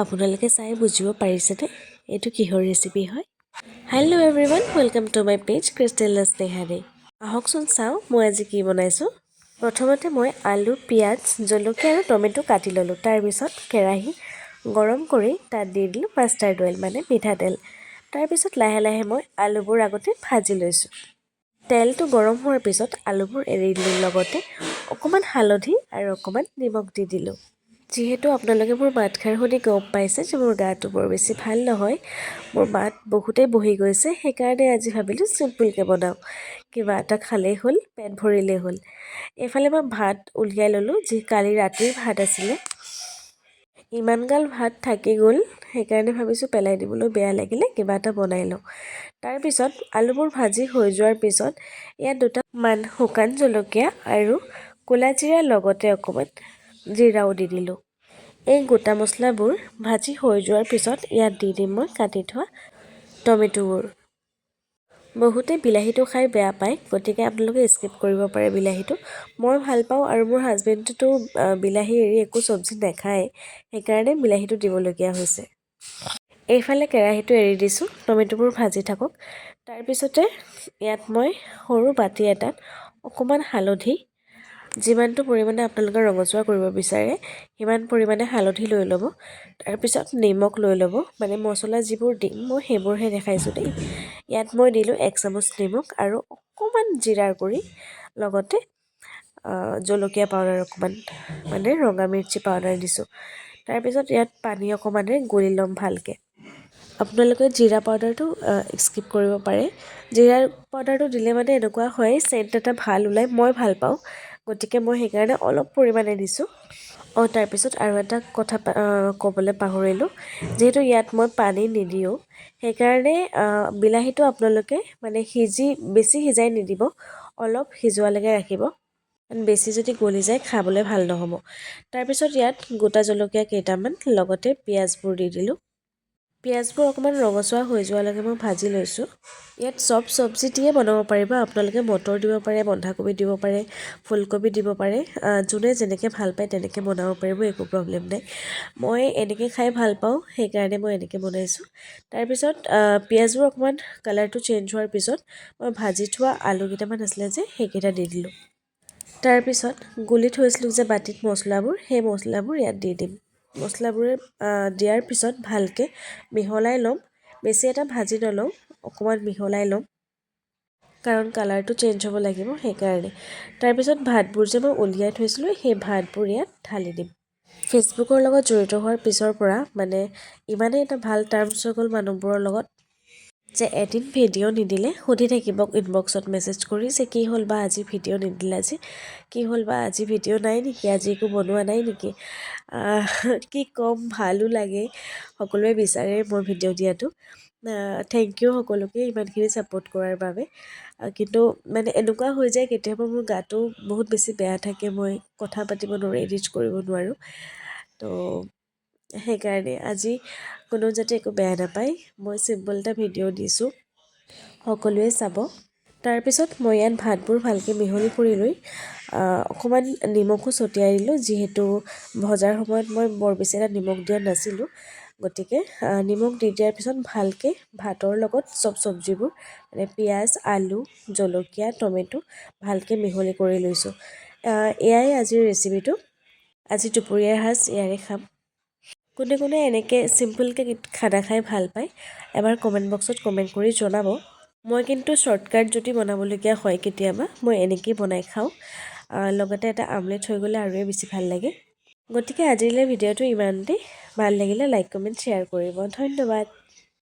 আপোনালোকে চাই বুজিব পাৰিছেনে এইটো কিহৰ ৰেচিপি হয়? Hello' everyone, welcome to my page Crystal Snehari. আহকচোন চাওঁ মই আজি কি বনাইছোঁ। প্ৰথমতে মই আলু, পিঁয়াজ, জলকীয়া আৰু টমেটো কাটি ল'লোঁ। তাৰপিছত কেৰাহী গৰম কৰি তাত দি দিলোঁ মাষ্টাৰ্ড অইল মানে মিঠাতেল। তাৰপিছত লাহে লাহে মই আলুবোৰ আগতে ভাজি লৈছোঁ। তেলটো গৰম হোৱাৰ পিছত আলুবোৰ এৰি দিলোঁ, লগতে অকণমান হালধি আৰু অকণমান নিমখ দি দিলোঁ। যিহেতু আপোনালোকে মোৰ মাতষাৰ শুনি গম পাইছে যে মোৰ গাটো বৰ বেছি ভাল নহয়, মোৰ মাত বহুতেই বহি গৈছে, সেইকাৰণে আজি ভাবিলোঁ চিম্পুলকৈ বনাওঁ। কিবা এটা খালেই হ'ল, পেট ভৰিলেই হ'ল। এইফালে মই ভাত উলিয়াই ল'লোঁ, যি কালি ৰাতিৰ ভাত আছিলে। ইমানগাল ভাত থাকি গ'ল, সেইকাৰণে ভাবিছোঁ পেলাই দিবলৈ বেয়া লাগিলে কিবা এটা বনাই লওঁ। তাৰপিছত আলুবোৰ ভাজি হৈ যোৱাৰ পিছত ইয়াত দুটামান শুকান জলকীয়া আৰু ক'লা জিৰাৰ লগতে অকণমান জিৰাও দি দিলোঁ। এই গোটা মছলাবোৰ ভাজি হৈ যোৱাৰ পিছত ইয়াত দি দিম মই কাটি থোৱা টমেটোবোৰ। বহুতে বিলাহীটো খাই বেয়া পায়, গতিকে আপোনালোকে স্কিপ কৰিব পাৰে বিলাহীটো। মই ভাল পাওঁ আৰু মোৰ হাজবেণ্ডেতো বিলাহী এৰি একো চব্জি নাখায়, সেইকাৰণে বিলাহীটো দিবলগীয়া হৈছে। এইফালে কেৰাহীটো এৰি দিছোঁ, টমেটোবোৰ ভাজি থাকক। তাৰপিছতে ইয়াত মই সৰু বাতি এটাত অকণমান হালধি, যিমানটো পৰিমাণে আপোনালোকে ৰঙচুৱা কৰিব বিচাৰে সিমান পৰিমাণে হালধি লৈ ল'ব। তাৰপিছত নিমখ লৈ ল'ব, মানে মছলা যিবোৰ দিম মই সেইবোৰহে দেখাইছোঁ দেই। ইয়াত মই দিলোঁ 1 চামুচ নিমখ আৰু অকণমান জিৰাৰ গুড়ি, লগতে জলকীয়া পাউডাৰ অকণমান, মানে ৰঙা মিৰ্চি পাউডাৰ দিছোঁ। তাৰপিছত ইয়াত পানী অকণমানে গুলি ল'ম ভালকৈ। আপোনালোকে জিৰা পাউডাৰটো স্কিপ কৰিব পাৰে। জিৰা পাউডাৰটো দিলে মানে এনেকুৱা হয় চেণ্ট এটা ভাল ওলায়, মই ভাল পাওঁ, গতিকে মই সেইকাৰণে অলপ পৰিমাণে দিছোঁ। তাৰপিছত আৰু এটা কথা ক'বলৈ পাহৰিলোঁ, যিহেতু ইয়াত মই পানী নিদিওঁ, সেইকাৰণে বিলাহীটো আপোনালোকে মানে বেছি সিজাই নিদিব, অলপ সিজোৱালৈকে ৰাখিব। বেছি যদি গলি যায় খাবলৈ ভাল নহ'ব। তাৰপিছত ইয়াত গোটা জলকীয়া কেইটামান, লগতে পিঁয়াজবোৰ দি দিলোঁ। পিঁয়াজবোৰ অকণমান ৰঙচুৱা হৈ যোৱালৈকে মই ভাজি লৈছোঁ। ইয়াত চব চব্জি দিয়ে বনাব পাৰিব, আপোনালোকে মটৰ দিব পাৰে, বন্ধাকবি দিব পাৰে, ফুলকবি দিব পাৰে, যোনে যেনেকৈ ভাল পায় তেনেকৈ বনাব পাৰিব, একো প্ৰব্লেম নাই। মই এনেকৈ খাই ভাল পাওঁ, সেইকাৰণে মই এনেকৈ বনাইছোঁ। তাৰপিছত পিঁয়াজবোৰ অকণমান কালাৰটো চেঞ্জ হোৱাৰ পিছত মই ভাজি থোৱা আলু কেইটামান আছিলে যে সেইকেইটা দি দিলোঁ। তাৰপিছত গুলি থৈছিলোঁ যে বাতিত মছলাবোৰ, সেই মছলাবোৰ ইয়াত দি দিম। মছলাবোৰ দিয়াৰ পিছত ভালকৈ মিহলাই ল'ম। বেছি এটা ভাজি নলওঁ, অকণমান মিহলাই ল'ম, কাৰণ কালাৰটো চেঞ্জ হ'ব লাগিব সেইকাৰণে। তাৰপিছত ভাতবোৰ যে মই উলিয়াই থৈছিলোঁ সেই ভাতবোৰ ইয়াত ঢালি দিম। ফেচবুকৰ লগত জড়িত হোৱাৰ পিছৰ পৰা মানে ইমানেই এটা ভাল টাৰ্মছ হৈ গ'ল মানুহবোৰৰ লগত, যে এদিন ভিডিঅ' নিদিলে সুধি থাকিব ইনবক্সত মেছেজ কৰি যে কি হ'ল বা আজি ভিডিঅ' নিদিলা যে, কি হ'ল বা আজি ভিডিঅ' নাই নেকি, আজি একো বনোৱা নাই নেকি। কি ক'ম, ভালো লাগে, সকলোৱে বিচাৰে মই ভিডিঅ' দিয়াটো। থেংক ইউ সকলোকে ইমানখিনি ছাপোৰ্ট কৰাৰ বাবে। কিন্তু মানে এনেকুৱা হৈ যায় কেতিয়াবা মোৰ গাটো বহুত বেছি বেয়া থাকে, মই কথা পাতিব নোৱাৰোঁ, এডিট কৰিব নোৱাৰোঁ। তো সেইকাৰণে আজি কোনো যাতে একো বেয়া নাপায়, মই চিম্পল এটা ভিডিঅ' দিছোঁ, সকলোৱে চাব। তাৰপিছত মই ইয়াত ভাতবোৰ ভালকৈ মিহলি কৰি লৈ অকণমান নিমখো ছটিয়াই দিলোঁ, যিহেতু ভজাৰ সময়ত মই বৰ বেছি এটা নিমখ দিয়া নাছিলোঁ, গতিকে নিমখ দি দিয়াৰ পিছত ভালকৈ ভাতৰ লগত চব চব্জিবোৰ মানে পিঁয়াজ, আলু, জলকীয়া, টমেটো ভালকৈ মিহলি কৰি লৈছোঁ। এয়াই আজিৰ ৰেচিপিটো। আজি দুপৰীয়াৰ সাজ ইয়াৰে খাম। কোনে কোনে এনেকৈ চিম্পুলকৈ খানা খাই ভাল পায় এবাৰ কমেণ্ট বক্সত কমেণ্ট কৰি জনাব। মই কিন্তু শ্বৰ্টকাট যদি বনাবলগীয়া হয় কেতিয়াবা মই এনেকৈয়ে বনাই খাওঁ, লগতে এটা আমলেট হৈ গ'লে আৰুৱে বেছি ভাল লাগে। গতিকে আজিলৈ ভিডিঅ'টো ইমানতেই। ভাল লাগিলে লাইক, কমেণ্ট, শ্বেয়াৰ কৰিব। ধন্যবাদ।